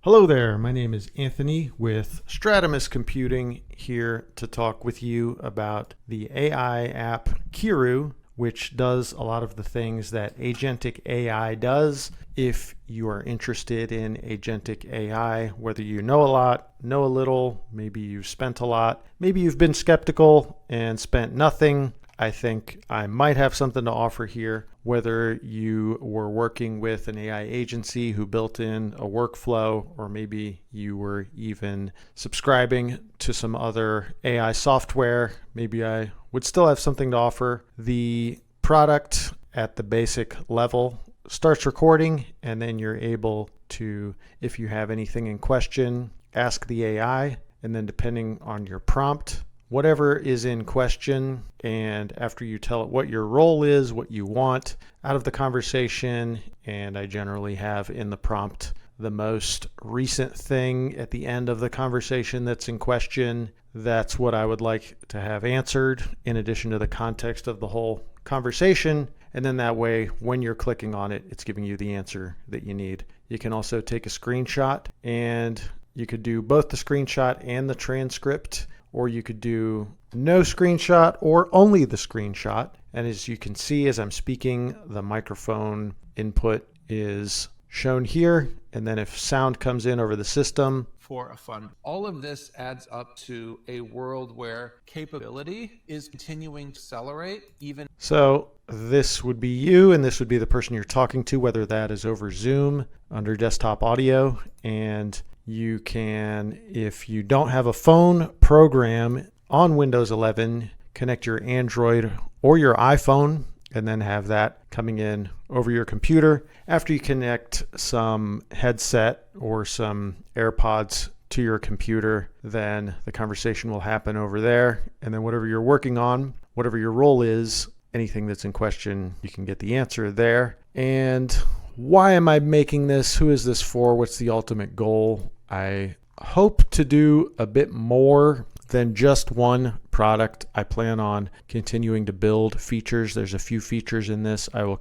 Hello there, my name is Anthony with Stratamos Computing, here to talk with you about the AI app Kiru, which does a lot of the things that agentic AI does. If you are interested in agentic AI, whether you know a lot, know a little, maybe you've spent a lot, maybe you've been skeptical and spent nothing, I think I might have something to offer here. Whether you were working with an AI agency who built in a workflow, or maybe you were even subscribing to some other AI software, maybe I would still have something to offer. The product at the basic level starts recording, and then you're able to, if you have anything in question, ask the AI, and then depending on your prompt, whatever is in question, and after you tell it what your role is, what you want out of the conversation, and I generally have in the prompt the most recent thing at the end of the conversation that's in question, that's what I would like to have answered in addition to the context of the whole conversation. And then that way, when you're clicking on it, it's giving you the answer that you need. You can also take a screenshot, and you could do both the screenshot and the transcript, or you could do no screenshot or only the screenshot. And as you can see, as I'm speaking, the microphone input is shown here. And then if sound comes in over the system, for a fund. All of this adds up to a world where capability is continuing to accelerate even. So this would be you, and this would be the person you're talking to, whether that is over Zoom under desktop audio. And you can, if you don't have a phone program on Windows 11, connect your Android or your iPhone and then have that coming in over your computer. After you connect some headset or some AirPods to your computer, then the conversation will happen over there. And then whatever you're working on, whatever your role is, anything that's in question, you can get the answer there. And why am I making this? Who is this for? What's the ultimate goal? I hope to do a bit more than just one product. I plan on continuing to build features. There's a few features in this I will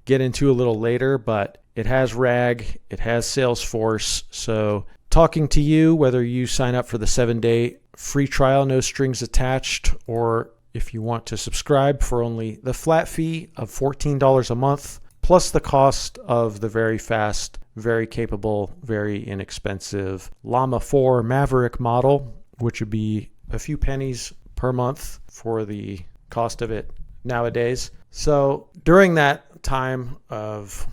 get into a little later, but it has RAG, it has Salesforce. So talking to you, whether you sign up for the 7-day free trial, no strings attached, or if you want to subscribe for only the flat fee of $14 a month, plus the cost of the very fast, very capable, very inexpensive Llama 4 Maverick model, which would be a few pennies per month for the cost of it nowadays. So during that time of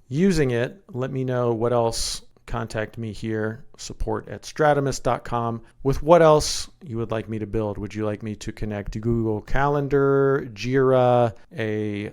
using it, let me know what else. Contact me here, support@stratamos.com, with what else you would like me to build. Would you like me to connect to Google Calendar, Jira, a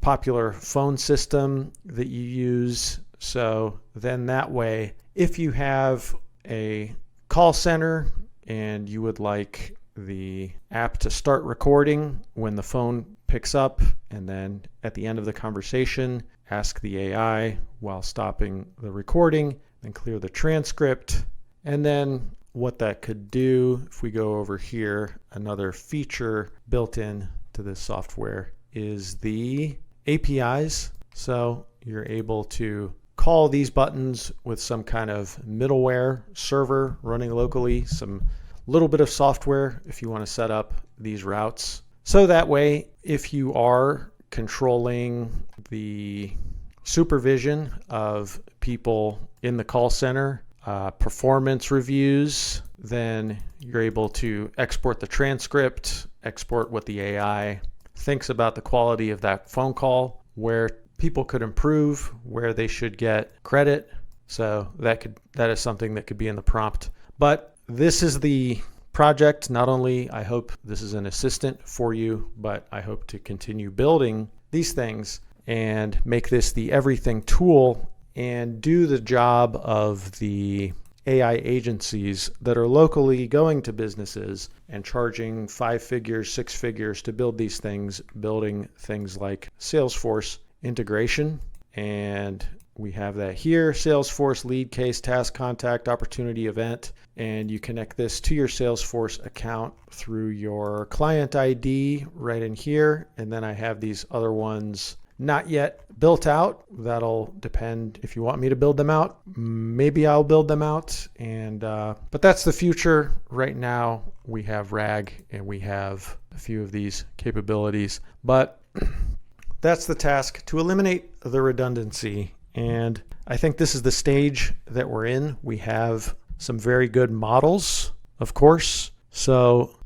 popular phone system that you use? So then that way, if you have a call center and you would like the app to start recording when the phone picks up, and then at the end of the conversation, ask the AI while stopping the recording, then clear the transcript. And then what that could do, if we go over here, another feature built in to this software is the APIs. So you're able to call these buttons with some kind of middleware server running locally, some little bit of software if you want to set up these routes. So that way, if you are controlling the supervision of people in the call center, performance reviews, then you're able to export the transcript, export what the AI thinks about the quality of that phone call, where people could improve, where they should get credit. So that is something that could be in the prompt. But this is the project. Not only I hope this is an assistant for you, but I hope to continue building these things and make this the everything tool and do the job of the AI agencies that are locally going to businesses and charging 5 figures, 6 figures to build these things, building things like Salesforce integration. And we have that here, Salesforce lead case, task, contact, opportunity, event, and you connect this to your Salesforce account through your client ID right in here. And then I have these other ones not yet built out. That'll depend if you want me to build them out. Maybe I'll build them out. But that's the future. Right now, we have RAG and we have a few of these capabilities. But that's the task, to eliminate the redundancy. And I think this is the stage that we're in. We have some very good models, of course. So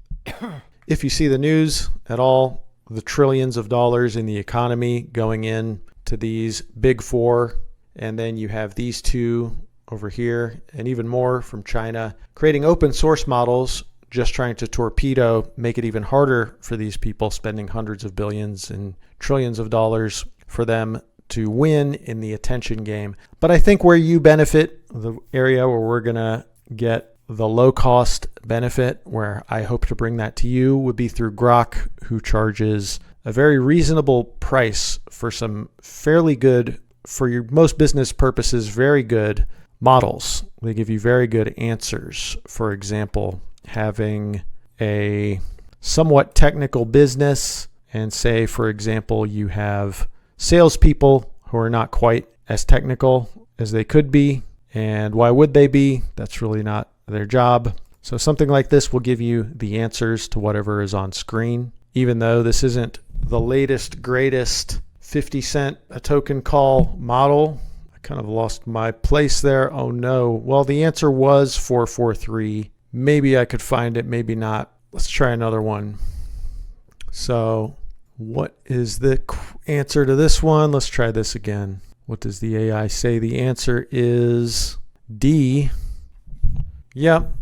if you see the news at all, the trillions of dollars in the economy going in to these big four, and then you have these two over here, and even more from China, creating open source models, just trying to torpedo, make it even harder for these people, spending hundreds of billions and trillions of dollars for them to win in the attention game. But I think where you benefit, the area where we're going to get the low cost benefit, where I hope to bring that to you, would be through Grok, who charges a very reasonable price for some fairly good, for your most business purposes, very good models. They give you very good answers. For example, having a somewhat technical business, and say, for example, you have salespeople who are not quite as technical as they could be. And why would they be? That's really not their job. So something like this will give you the answers to whatever is on screen. Even though this isn't the latest, greatest 50 cent a token call model. I kind of lost my place there. Oh no. Well, the answer was 443. Maybe I could find it, maybe not. Let's try another one. So what is the answer to this one? Let's try this again. What does the AI say? The answer is D. Yep.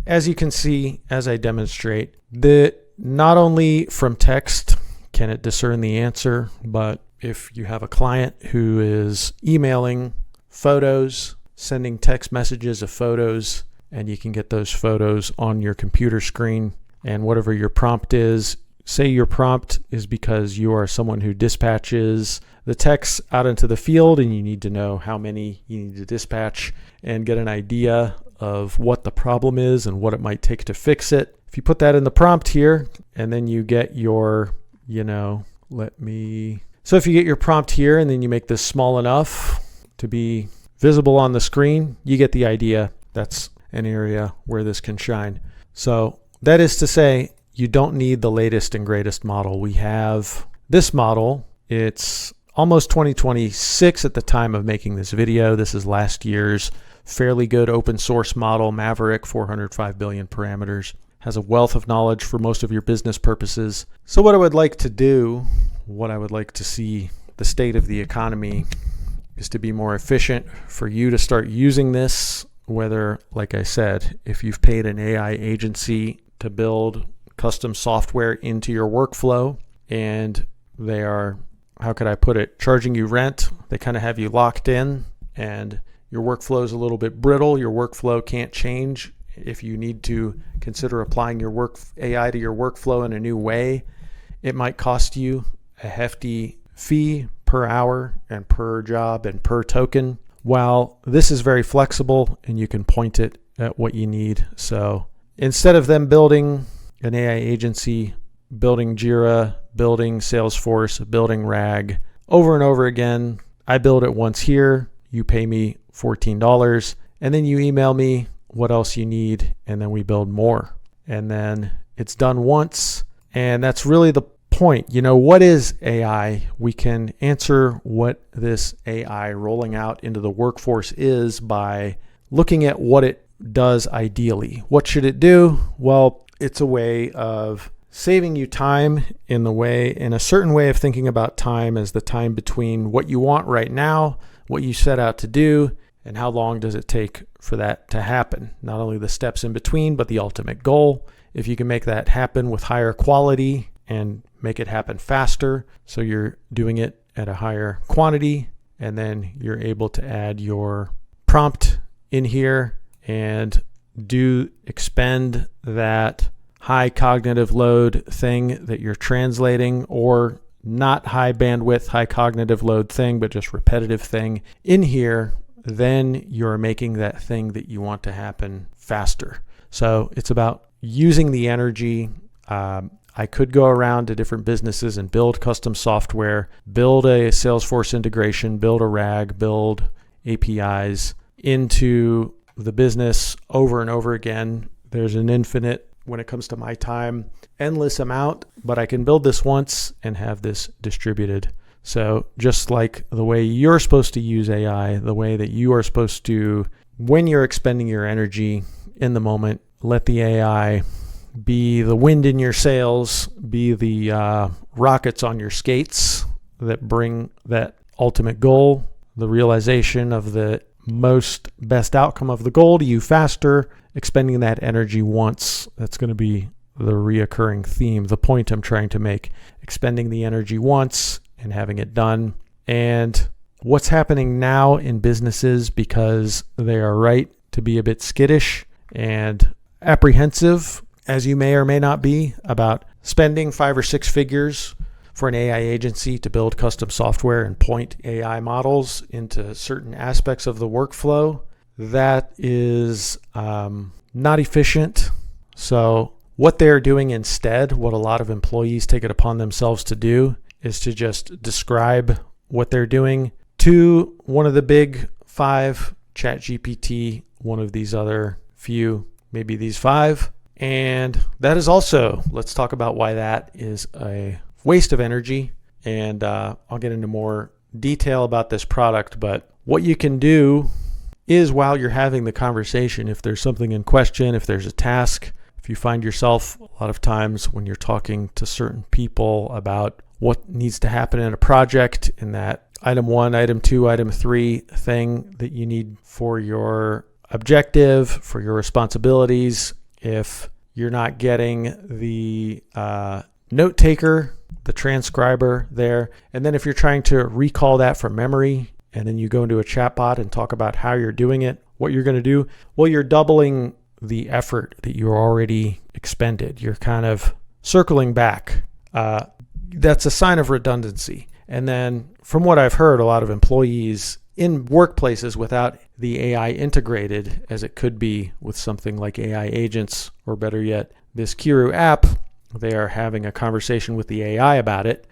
As you can see, as I demonstrate, that not only from text can it discern the answer, but if you have a client who is emailing photos, sending text messages of photos, and you can get those photos on your computer screen, and whatever your prompt is, say your prompt is because you are someone who dispatches the text out into the field and you need to know how many you need to dispatch and get an idea of what the problem is and what it might take to fix it. If you put that in the prompt here, and then you get your, so if you get your prompt here and then you make this small enough to be visible on the screen, you get the idea. That's an area where this can shine. So that is to say, you don't need the latest and greatest model. We have this model. It's almost 2026 at the time of making this video. This is last year's fairly good open source model, Maverick, 405 billion parameters. Has a wealth of knowledge for most of your business purposes. So what I would like to do, what I would like to see the state of the economy, is to be more efficient, for you to start using this, whether, like I said, if you've paid an AI agency to build custom software into your workflow, and they are, how could I put it, charging you rent. They kind of have you locked in, and your workflow is a little bit brittle. Your workflow can't change. If you need to consider applying your AI to your workflow in a new way, it might cost you a hefty fee per hour and per job and per token. While this is very flexible and you can point it at what you need. So instead of them building an AI agency, building Jira, building Salesforce, building RAG over and over again, I build it once here. You pay me $14 and then you email me what else you need, and then we build more. And then it's done once, and that's really the point. What is AI? We can answer what this AI rolling out into the workforce is by looking at what it does ideally. What should it do? Well, it's a way of saving you time in a certain way of thinking about time as the time between what you want right now, what you set out to do, and how long does it take for that to happen? Not only the steps in between, but the ultimate goal. If you can make that happen with higher quality and make it happen faster, so you're doing it at a higher quantity, and then you're able to add your prompt in here and expend that high cognitive load thing that you're translating, or not high bandwidth, high cognitive load thing, but just repetitive thing in here, then you're making that thing that you want to happen faster. So it's about using the energy I could go around to different businesses and build custom software, build a Salesforce integration, build a RAG, build APIs into the business over and over again. There's an infinite, when it comes to my time, endless amount, but I can build this once and have this distributed. So just like the way you're supposed to use AI, the way that you are supposed to, when you're expending your energy in the moment, let the AI be the wind in your sails, be the rockets on your skates that bring that ultimate goal, the realization of the most best outcome of the goal to you faster, expending that energy once. That's going to be the reoccurring theme, the point I'm trying to make, expending the energy once and having it done. And what's happening now in businesses, because they are right to be a bit skittish and apprehensive, as you may or may not be, about spending 5 or 6 figures for an AI agency to build custom software and point AI models into certain aspects of the workflow. That is not efficient. So what they're doing instead, what a lot of employees take it upon themselves to do, is to just describe what they're doing to one of the big 5, ChatGPT, one of these other few, maybe these 5. And that is also, let's talk about why that is a waste of energy. And I'll get into more detail about this product, but what you can do is, while you're having the conversation, if there's something in question, if there's a task, if you find yourself a lot of times when you're talking to certain people about what needs to happen in a project, in that item 1, item 2, item 3 thing that you need for your objective, for your responsibilities, if you're not getting the note taker, the transcriber there, and then if you're trying to recall that from memory, and then you go into a chatbot and talk about how you're doing it, what you're going to do, well, you're doubling the effort that you already expended. You're kind of circling back. That's a sign of redundancy. And then from what I've heard, a lot of employees in workplaces without the AI integrated, as it could be with something like AI agents, or better yet, this Kiru app, they are having a conversation with the AI about it.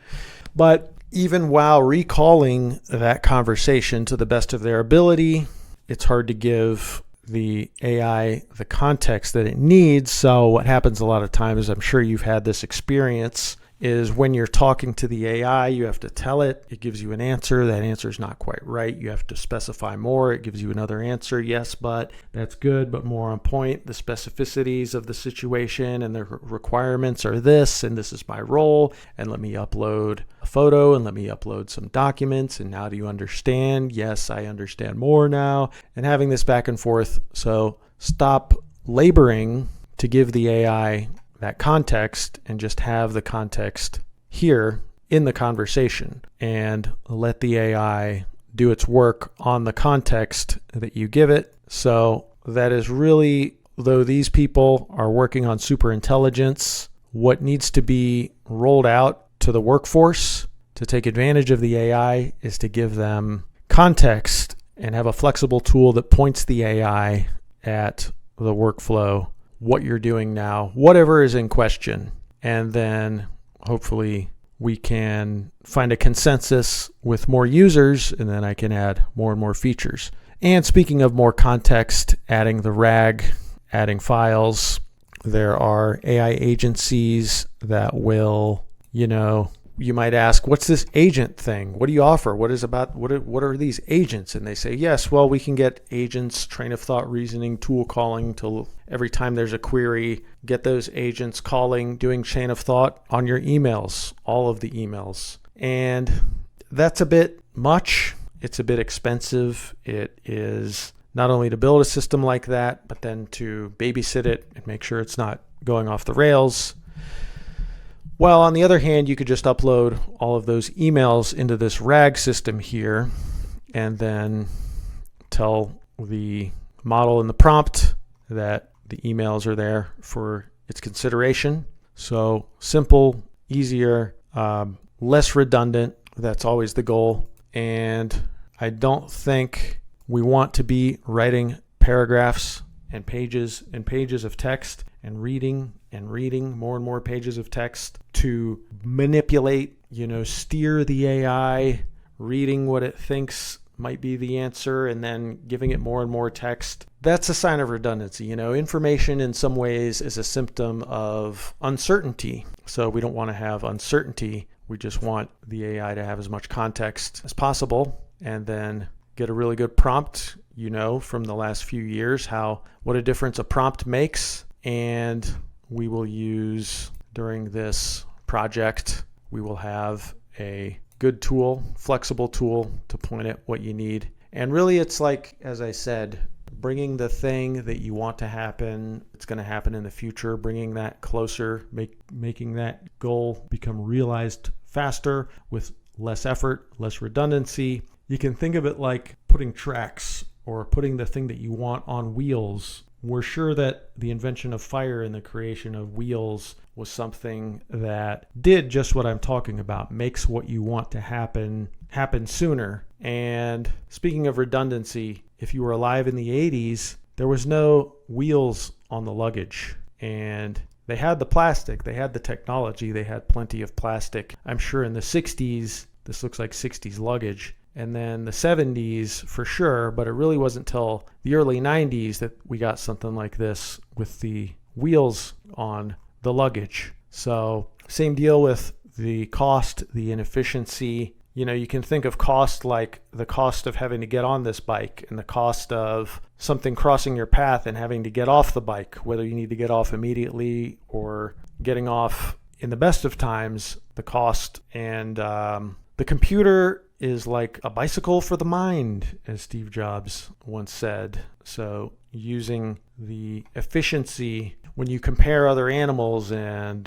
But even while recalling that conversation to the best of their ability, it's hard to give the AI the context that it needs. So what happens a lot of times, I'm sure you've had this experience, is when you're talking to the AI, you have to tell it, it gives you an answer, that answer is not quite right, you have to specify more, it gives you another answer, yes, but that's good, but more on point, the specificities of the situation and the requirements are this, and this is my role, and let me upload a photo, and let me upload some documents, and now do you understand? Yes, I understand more now, and having this back and forth. So stop laboring to give the AI that context and just have the context here in the conversation, and let the AI do its work on the context that you give it. So that is really, though these people are working on super intelligence, what needs to be rolled out to the workforce to take advantage of the AI is to give them context and have a flexible tool that points the AI at the workflow, what you're doing now, whatever is in question. And then hopefully we can find a consensus with more users, and then I can add more and more features. And speaking of more context, adding the RAG, adding files, there are AI agencies that will, you might ask, what's this agent thing? What do you offer? What are these agents? And they say, yes, well, we can get agents, train of thought reasoning, tool calling to every time there's a query, get those agents calling, doing chain of thought on your emails, all of the emails. And that's a bit much. It's a bit expensive. It is not only to build a system like that, but then to babysit it and make sure it's not going off the rails. Well, on the other hand, you could just upload all of those emails into this RAG system here, and then tell the model in the prompt that the emails are there for its consideration. So simple, easier, less redundant. That's always the goal. And I don't think we want to be writing paragraphs and pages of text and reading more and more pages of text to manipulate, steer the AI, reading what it thinks might be the answer and then giving it more and more text. That's a sign of redundancy. Information in some ways is a symptom of uncertainty. So we don't want to have uncertainty. We just want the AI to have as much context as possible and then get a really good prompt. From the last few years what a difference a prompt makes. And we will use during this project, we will have a good tool, flexible tool to point at what you need. And really it's like, as I said, bringing the thing that you want to happen, it's going to happen in the future, bringing that closer, making that goal become realized faster with less effort, less redundancy. You can think of it like putting tracks or putting the thing that you want on wheels. We're sure that the invention of fire and the creation of wheels was something that did just what I'm talking about, makes what you want to happen sooner. And speaking of redundancy, if you were alive in the 80s, there was no wheels on the luggage. And they had the plastic, they had the technology, they had plenty of plastic. I'm sure in the 60s, this looks like 60s luggage. And then the 70s for sure, but it really wasn't till the early 90s that we got something like this with the wheels on the luggage. So same deal with the cost, the inefficiency. You can think of cost like the cost of having to get on this bike and the cost of something crossing your path and having to get off the bike, whether you need to get off immediately or getting off in the best of times, the cost. And the computer is like a bicycle for the mind, as Steve Jobs once said. So using the efficiency when you compare other animals and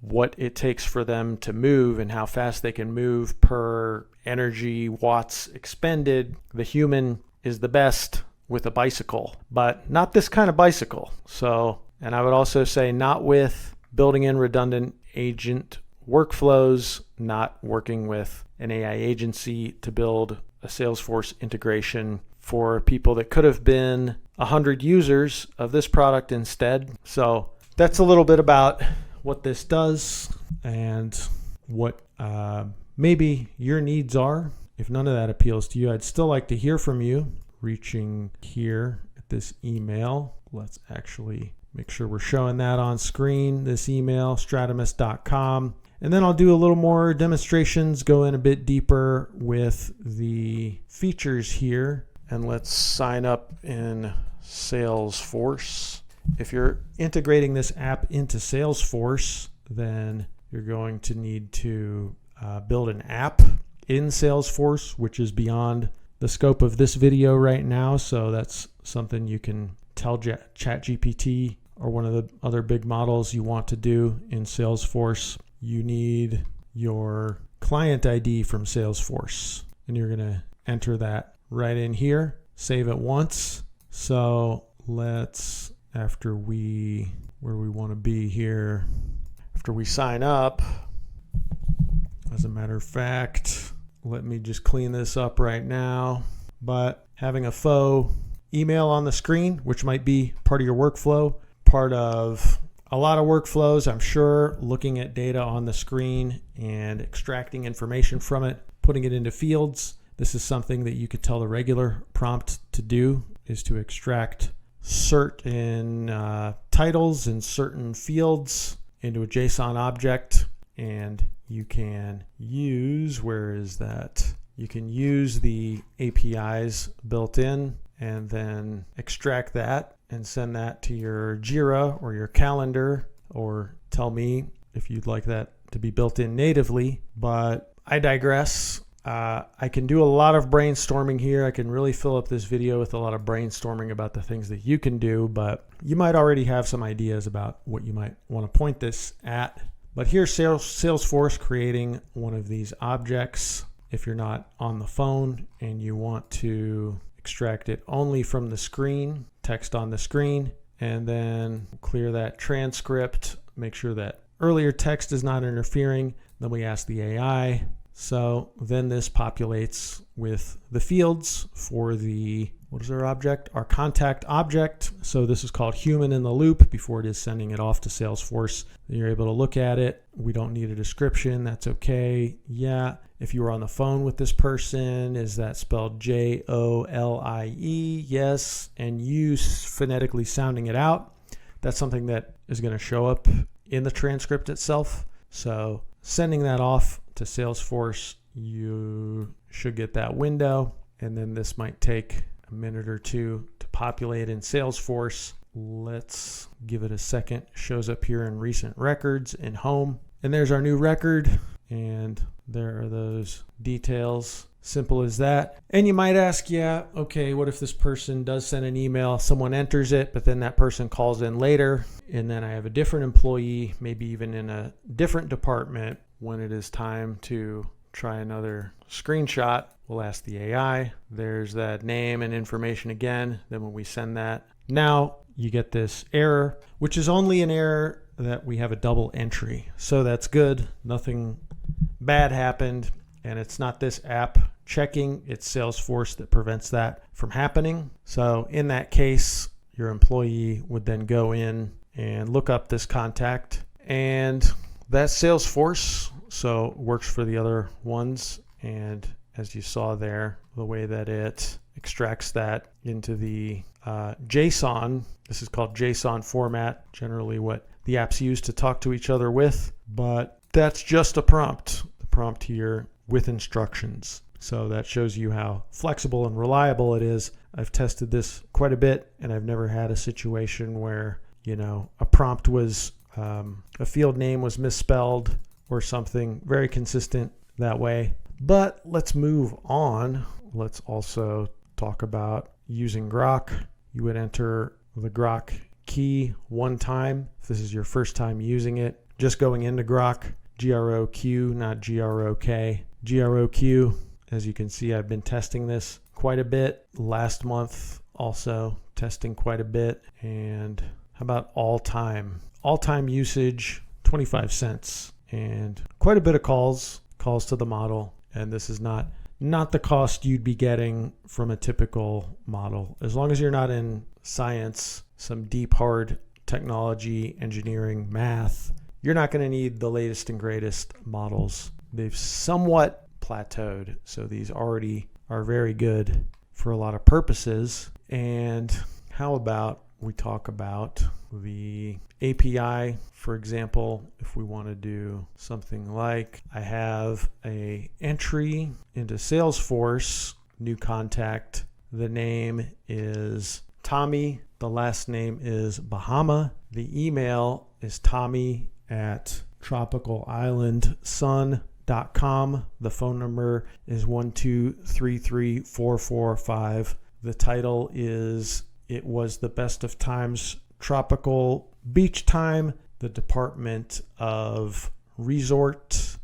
what it takes for them to move and how fast they can move per energy watts expended, the human is the best with a bicycle, but not this kind of bicycle. So, and I would also say not with building in redundant agent workflows, not working with an AI agency to build a Salesforce integration for people that could have been 100 users of this product instead. So that's a little bit about what this does and what maybe your needs are. If none of that appeals to you, I'd still like to hear from you. Reaching here at this email. Let's actually make sure we're showing that on screen. This email, Stratamos.com. And then I'll do a little more demonstrations, go in a bit deeper with the features here. And let's sign up in Salesforce. If you're integrating this app into Salesforce, then you're going to need to build an app in Salesforce, which is beyond the scope of this video right now. So that's something you can tell ChatGPT or one of the other big models you want to do in Salesforce. You need your client ID from Salesforce, and you're going to enter that right in here, save it once. So let's, where we want to be here, after we sign up, as a matter of fact, let me just clean this up right now. But having a faux email on the screen, which might be part of your workflow, part of a lot of workflows, I'm sure, looking at data on the screen and extracting information from it, putting it into fields. This is something that you could tell the regular prompt to do, is to extract certain titles in certain fields into a JSON object. And you can use, you can use the APIs built in and then extract that and send that to your Jira or your calendar, or tell me if you'd like that to be built in natively. But I digress. I can do a lot of brainstorming here. I can really fill up this video with a lot of brainstorming about the things that you can do, but you might already have some ideas about what you might want to point this at. But here's Salesforce creating one of these objects. If you're not on the phone and you want to extract it only from the screen, text on the screen, and then clear that transcript, make sure that earlier text is not interfering. Then we ask the AI. So then this populates with the fields for the what is our object? Our contact object. So this is called human in the loop before it is sending it off to Salesforce. You're able to look at it. We don't need a description. That's okay. Yeah. If you were on the phone with this person, is that spelled Jolie? Yes. And you phonetically sounding it out. That's something that is going to show up in the transcript itself. So sending that off to Salesforce, you should get that window. And then this might take a minute or two to populate in Salesforce. Let's give it a second. Shows up here in recent records in home. And there's our new record. And there are those details. Simple as that. And you might ask, yeah, okay, what if this person does send an email, someone enters it, but then that person calls in later, and then I have a different employee, maybe even in a different department. When it is time to try another screenshot, we'll ask the AI. There's that name and information again. Then when we send that, now you get this error, which is only an error that we have a double entry. So that's good. Nothing bad happened. And it's not this app checking, it's Salesforce that prevents that from happening. So in that case, your employee would then go in and look up this contact, and that's Salesforce. So it works for the other ones. And as you saw there, the way that it extracts that into the JSON, this is called JSON format, generally what the apps use to talk to each other with, but that's just a prompt. The prompt here with instructions. So that shows you how flexible and reliable it is. I've tested this quite a bit, and I've never had a situation where, a prompt was, a field name was misspelled or something. Very consistent that way. But let's move on. Let's also talk about using Grok. You would enter the Grok key one time. If this is your first time using it, just going into Grok, GROQ, not GROK. GROQ, as you can see, I've been testing this quite a bit. Last month also testing quite a bit. And how about all time? All time usage, 25 cents. And quite a bit of calls to the model. And this is not the cost you'd be getting from a typical model. As long as you're not in science, some deep, hard technology, engineering, math, you're not going to need the latest and greatest models. They've somewhat plateaued, so these already are very good for a lot of purposes. And how about we talk about the API, for example, if we want to do something like I have a entry into Salesforce, new contact, the name is Tommy, the last name is Bahama, the email is tommy@tropicalislandsun.com. The phone number is 1233445. The title is It Was the Best of Times Tropical Beach Time, the Department of Resorts.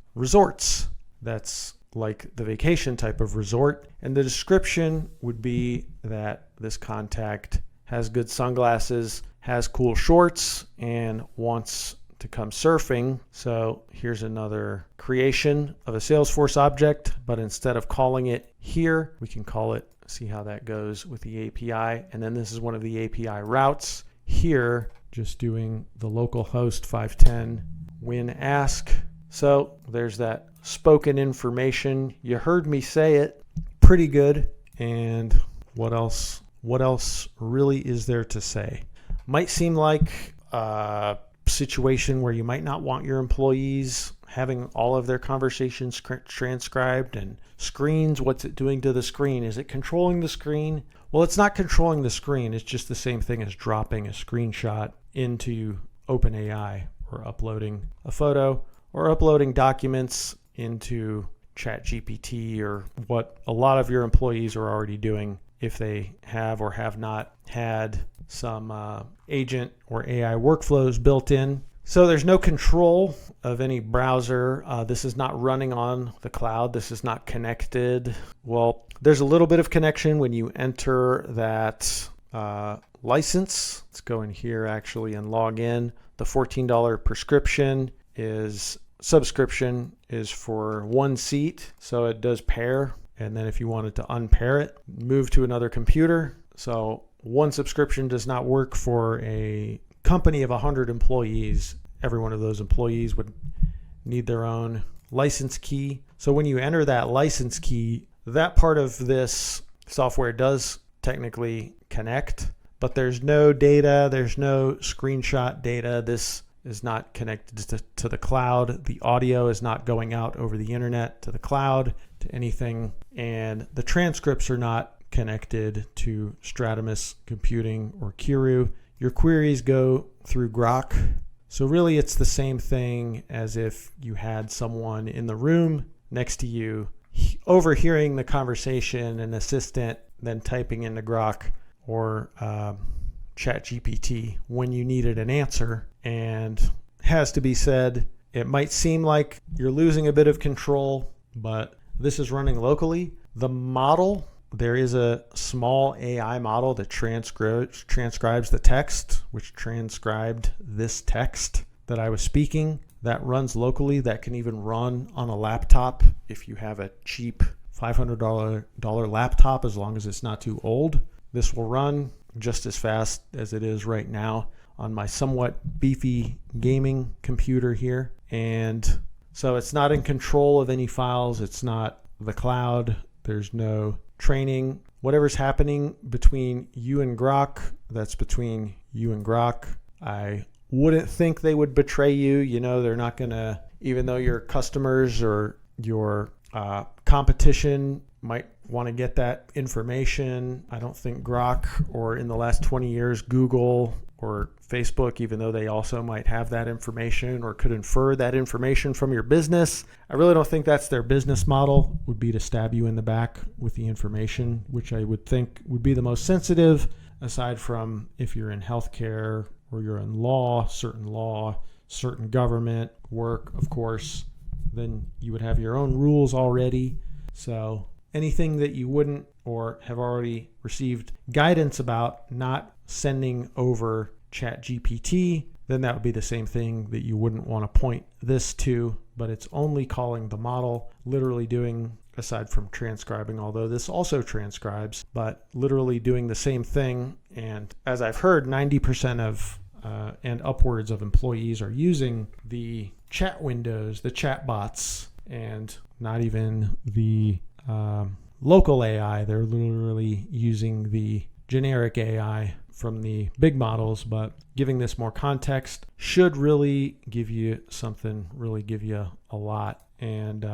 That's like the vacation type of resort. And the description would be that this contact has good sunglasses, has cool shorts, and wants to come surfing. So here's another creation of a Salesforce object, but instead of calling it here, we can call it, see how that goes with the API. And then this is one of the API routes. Here, just doing the localhost 510 when ask. So there's that spoken information. You heard me say it. Pretty good. And what else really is there to say? Might seem like a situation where you might not want your employees having all of their conversations transcribed and screens. What's it doing to the screen? Is it controlling the screen? Well, it's not controlling the screen. It's just the same thing as dropping a screenshot into OpenAI, or uploading a photo, or uploading documents into ChatGPT, or what a lot of your employees are already doing if they have or have not had some agent or AI workflows built in. So there's no control of any browser. This is not running on the cloud. This is not connected. Well, there's a little bit of connection when you enter that license. Let's go in here actually and log in. The $14 subscription is for one seat. So it does pair And then if you wanted to unpair it, move to another computer. So one subscription does not work for a company of 100 employees. Every one of those employees would need their own license key. So when you enter that license key, that part of this software does technically connect, but there's no data, there's no screenshot data. This is not connected to the cloud. The audio is not going out over the internet to the cloud, to anything. And the transcripts are not connected to Stratamos computing or Kiru. Your queries go through Grok. So really it's the same thing as if you had someone in the room next to you overhearing the conversation, an assistant then typing into Grok or ChatGPT when you needed an answer. And has to be said, it might seem like you're losing a bit of control, but this is running locally. The model, there is a small AI model that transcribes the text, which transcribed this text that I was speaking. That runs locally. That can even run on a laptop if you have a cheap $500 laptop, as long as it's not too old. This will run just as fast as it is right now on my somewhat beefy gaming computer here. And so it's not in control of any files. It's not the cloud. There's no training. Whatever's happening between you and Grok, that's between you and Grok. I wouldn't think they would betray you. You know, they're not going to, even though your customers or your competition might want to get that information. I don't think Grok, or in the last 20 years, Google or Facebook, even though they also might have that information or could infer that information from your business, I really don't think that's their business model, would be to stab you in the back with the information, which I would think would be the most sensitive, aside from if you're in healthcare or you're in law, certain government work, of course, then you would have your own rules already. So anything that you wouldn't or have already received guidance about not sending over ChatGPT, then that would be the same thing that you wouldn't want to point this to, but it's only calling the model, literally doing, aside from transcribing, although this also transcribes, but literally doing the same thing. And as I've heard, 90% of and upwards of employees are using the chat windows, the chatbots, and not even the local AI. They're literally using the generic AI from the big models, but giving this more context should really give you something, really give you a lot. And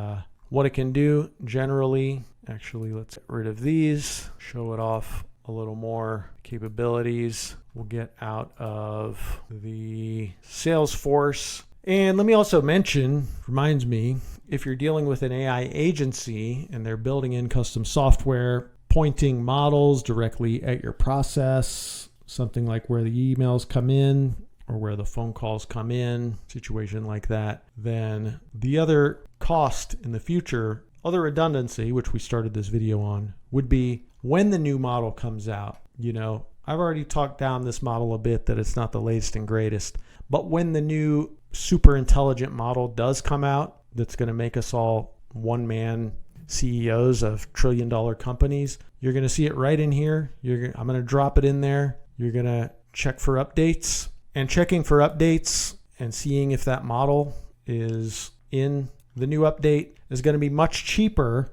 what it can do generally, actually, let's get rid of these, show it off a little more. Capabilities we'll get out of the Salesforce. And let me also mention, reminds me, if you're dealing with an AI agency and they're building in custom software, pointing models directly at your process, something like where the emails come in or where the phone calls come in, situation like that, then the other cost in the future, other redundancy, which we started this video on, would be when the new model comes out. You know, I've already talked down this model a bit, that it's not the latest and greatest, but when the new super intelligent model does come out, that's going to make us all one-man CEOs of trillion-dollar companies, you're going to see it right in here. I'm going to drop it in there. You're going to check for updates, and checking for updates and seeing if that model is in the new update is going to be much cheaper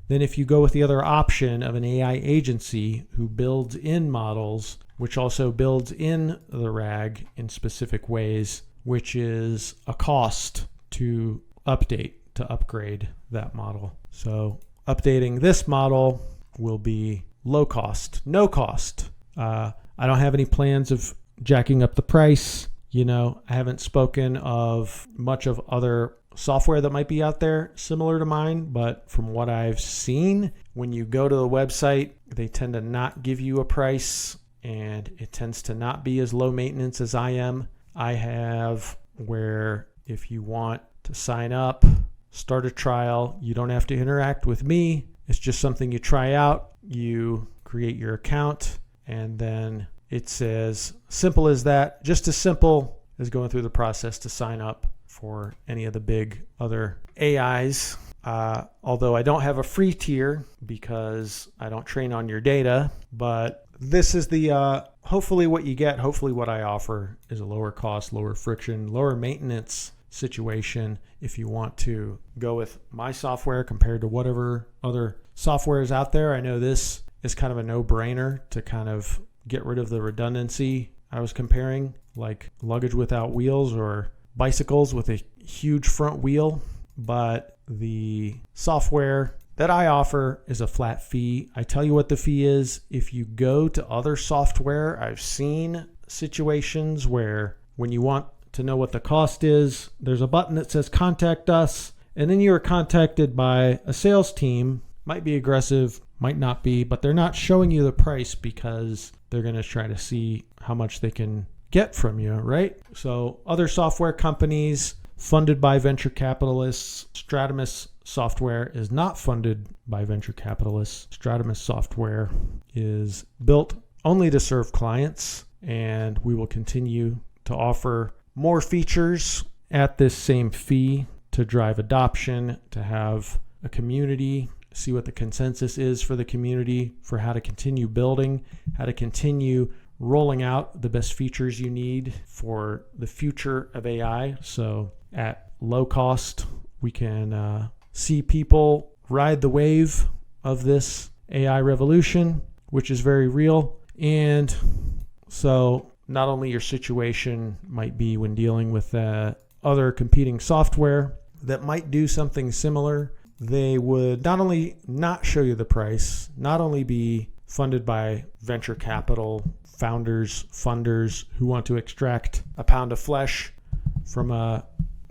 than if you go with the other option of an AI agency who builds in models, which also builds in the RAG in specific ways, which is a cost to update, to upgrade that model. So updating this model will be low cost, no cost. I don't have any plans of jacking up the price. You know, I haven't spoken of much of other software that might be out there similar to mine, but from what I've seen, when you go to the website, they tend to not give you a price, and it tends to not be as low maintenance as I am. I have where if you want to sign up, start a trial, you don't have to interact with me. It's just something you try out. You create your account, and then it's as simple as that, just as simple as going through the process to sign up for any of the big other AIs. although I don't have a free tier because I don't train on your data, but this is the hopefully what you get. Hopefully what I offer is a lower cost, lower friction, lower maintenance situation if you want to go with my software compared to whatever other software is out there. I know this is kind of a no-brainer to kind of get rid of the redundancy I was comparing, like luggage without wheels or bicycles with a huge front wheel. But the software that I offer is a flat fee. I tell you what the fee is. If you go to other software, I've seen situations where when you want to know what the cost is, there's a button that says contact us, and then you are contacted by a sales team. Might be aggressive, might not be, but they're not showing you the price because they're going to try to see how much they can get from you, right? So other software companies funded by venture capitalists. Stratamos software is not funded by venture capitalists. Stratamos software is built only to serve clients, and we will continue to offer more features at this same fee to drive adoption, to have a community, see what the consensus is for the community, for how to continue building, how to continue rolling out the best features you need for the future of AI. So at low cost, we can see people ride the wave of this AI revolution, which is very real. And so not only your situation might be when dealing with other competing software that might do something similar, they would not only not show you the price, not only be funded by venture capital founders, funders who want to extract a pound of flesh from a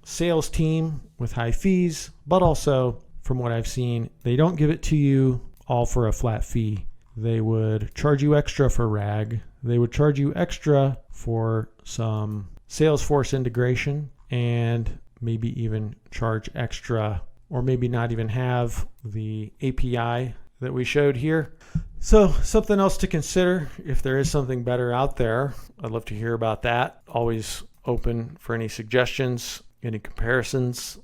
sales team with high fees, but also, from what I've seen, they don't give it to you all for a flat fee. They would charge you extra for RAG. They would charge you extra for some Salesforce integration, and maybe even charge extra, or maybe not even have the API that we showed here. So something else to consider. If there is something better out there, I'd love to hear about that. Always open for any suggestions, any comparisons.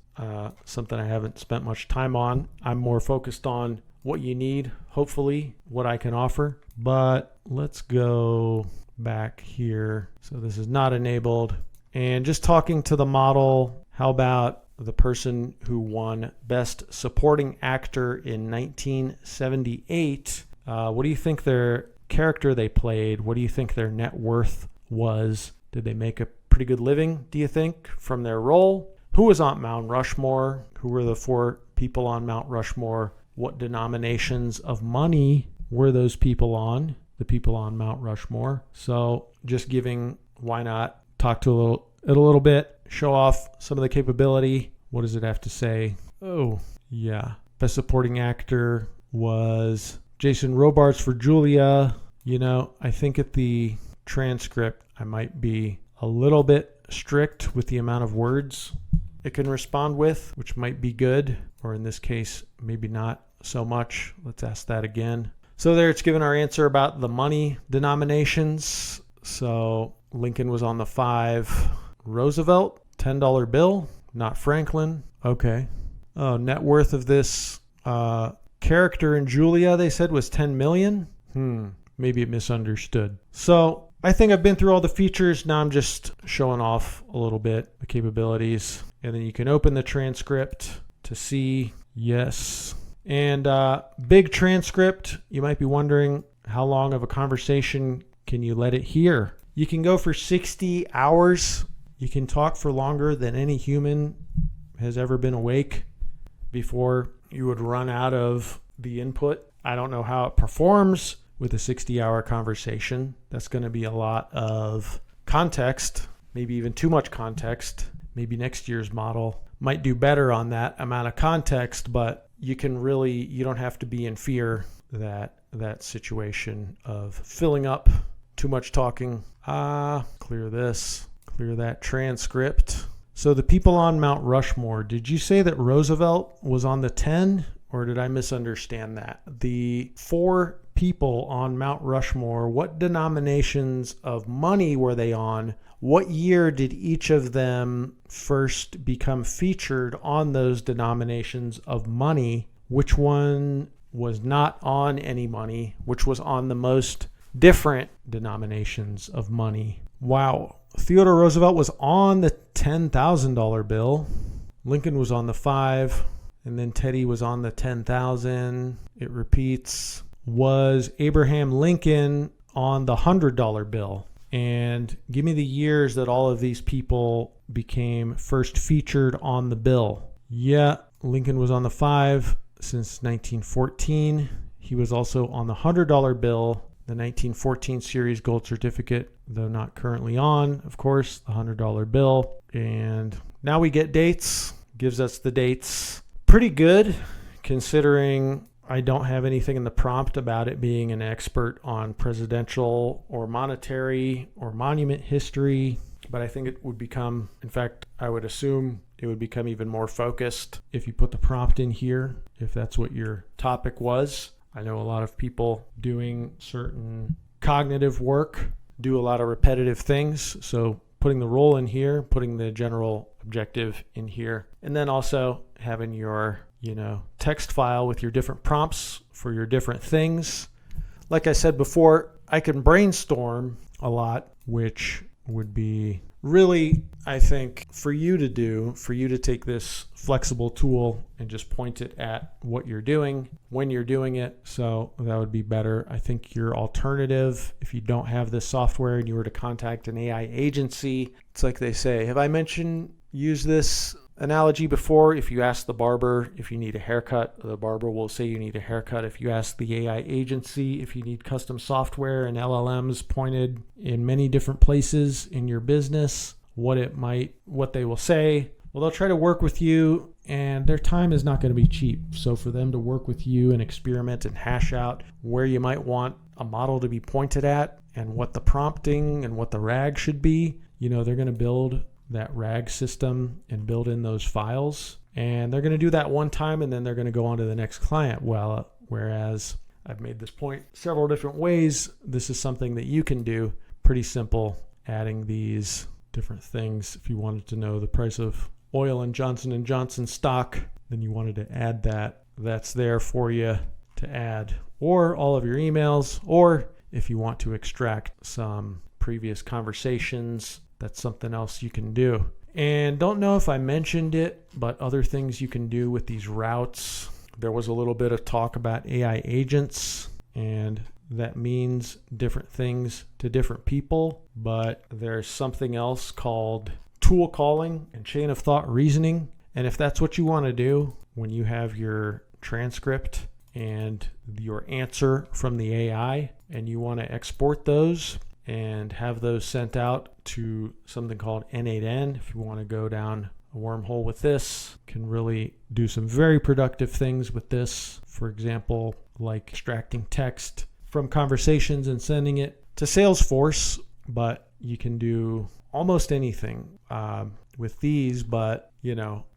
Something I haven't spent much time on. I'm more focused on what you need, hopefully what I can offer. But let's go back here. So this is not enabled. And just talking to the model, how about the person who won Best Supporting Actor in 1978? What do you think their character they played? What do you think their net worth was? Did they make a pretty good living, do you think, from their role? Who was on Mount Rushmore? Who were the 4 people on Mount Rushmore? What denominations of money were those people on? The people on Mount Rushmore. So just giving, why not talk to it a little bit, show off some of the capability. What does it have to say? Oh, yeah. Best Supporting Actor was Jason Robards for Julia. You know, I think at the transcript, I might be a little bit strict with the amount of words it can respond with, which might be good, or in this case, maybe not so much. Let's ask that again. So there it's given our answer about the money denominations. So Lincoln was on the 5. Roosevelt, $10 bill, not Franklin. Okay. Oh, net worth of this character in Julia, they said, was 10 million. Maybe it misunderstood. So I think I've been through all the features. Now I'm just showing off a little bit the capabilities. And then you can open the transcript to see. Yes. And big transcript. You might be wondering, how long of a conversation can you let it hear? You can go for 60 hours. You can talk for longer than any human has ever been awake before you would run out of the input. I don't know how it performs with a 60-hour conversation. That's going to be a lot of context, maybe even too much context. Maybe next year's model might do better on that amount of context, but you don't have to be in fear that situation of filling up too much talking. Clear this, clear that transcript. So the people on Mount Rushmore, did you say that Roosevelt was on the 10 or did I misunderstand that? The 4 people on Mount Rushmore, what denominations of money were they on? What year did each of them first become featured on those denominations of money? Which one was not on any money? Which was on the most different denominations of money? Wow. Theodore Roosevelt was on the $10,000 bill. Lincoln was on the 5, and then Teddy was on the 10,000. It repeats. Was Abraham Lincoln on the $100 bill? And give me the years that all of these people became first featured on the bill. Yeah, Lincoln was on the 5 since 1914. He was also on the $100 bill, the 1914 series gold certificate, though not currently on, of course, the $100 bill. And now we get dates, gives us the dates. Pretty good, considering I don't have anything in the prompt about it being an expert on presidential or monetary or monument history, but I think it would become, in fact, I would assume it would become even more focused if you put the prompt in here, if that's what your topic was. I know a lot of people doing certain cognitive work do a lot of repetitive things, so putting the role in here, putting the general objective in here, and then also having your text file with your different prompts for your different things. Like I said before, I can brainstorm a lot, which would be really, I think, for you to do, for you to take this flexible tool and just point it at what you're doing, when you're doing it. So that would be better. I think your alternative, if you don't have this software and you were to contact an AI agency, it's like they say, have I use this analogy before? If you ask the barber if you need a haircut, the barber will say you need a haircut. If you ask the AI agency if you need custom software and LLMs pointed in many different places in your business, what they will say, well, they'll try to work with you, and their time is not going to be cheap. So for them to work with you and experiment and hash out where you might want a model to be pointed at and what the prompting and what the RAG should be, they're going to build that RAG system and build in those files. And they're going to do that one time, and then they're going to go on to the next client. Well, whereas I've made this point several different ways, this is something that you can do. Pretty simple, adding these different things. If you wanted to know the price of oil in Johnson & Johnson stock, then you wanted to add that. That's there for you to add. Or all of your emails, or if you want to extract some previous conversations, that's something else you can do. And don't know if I mentioned it, but other things you can do with these routes. There was a little bit of talk about AI agents, and that means different things to different people. But there's something else called tool calling and chain of thought reasoning. And if that's what you want to do when you have your transcript and your answer from the AI, and you want to export those and have those sent out to something called N8N. If you want to go down a wormhole with this, can really do some very productive things with this. For example, like extracting text from conversations and sending it to Salesforce, but you can do almost anything with these. But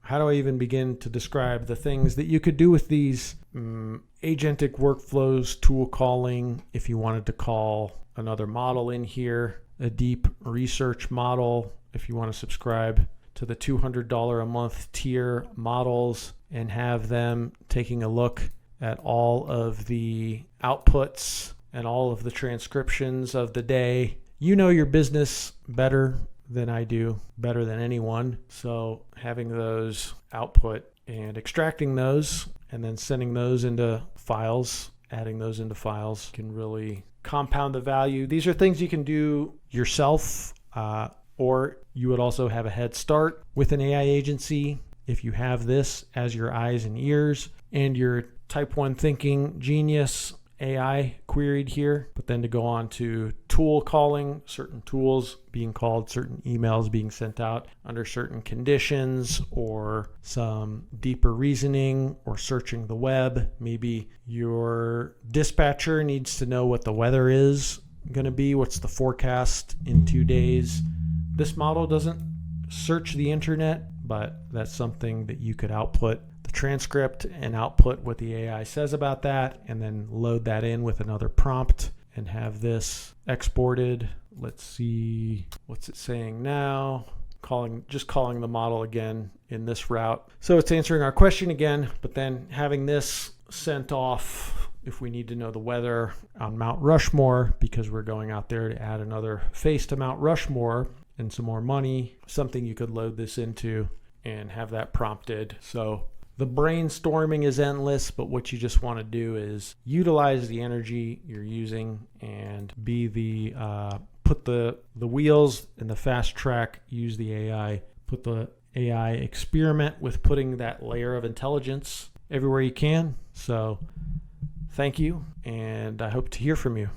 how do I even begin to describe the things that you could do with these agentic workflows, tool calling, if you wanted to call another model in here, a deep research model, if you want to subscribe to the $200 a month tier models and have them taking a look at all of the outputs and all of the transcriptions of the day. You know your business better than I do, better than anyone. So having those output and extracting those and then sending those into files, adding those into files can really compound the value. These are things you can do yourself, or you would also have a head start with an AI agency if you have this as your eyes and ears and your type 1 thinking genius AI queried here. But then to go on to tool calling, certain tools being called, certain emails being sent out under certain conditions, or some deeper reasoning or searching the web. Maybe your dispatcher needs to know what the weather is going to be, what's the forecast in 2 days. This model doesn't search the internet, but that's something that you could output the transcript and output what the AI says about that, and then load that in with another prompt and have this exported. Let's see, what's it saying now? Just calling the model again in this route. So it's answering our question again, but then having this sent off if we need to know the weather on Mount Rushmore, because we're going out there to add another face to Mount Rushmore and some more money, something you could load this into and have that prompted. So the brainstorming is endless, but what you just want to do is utilize the energy you're using and be the put the wheels in the fast track, use the AI, put the AI experiment with putting that layer of intelligence everywhere you can. So thank you, and I hope to hear from you.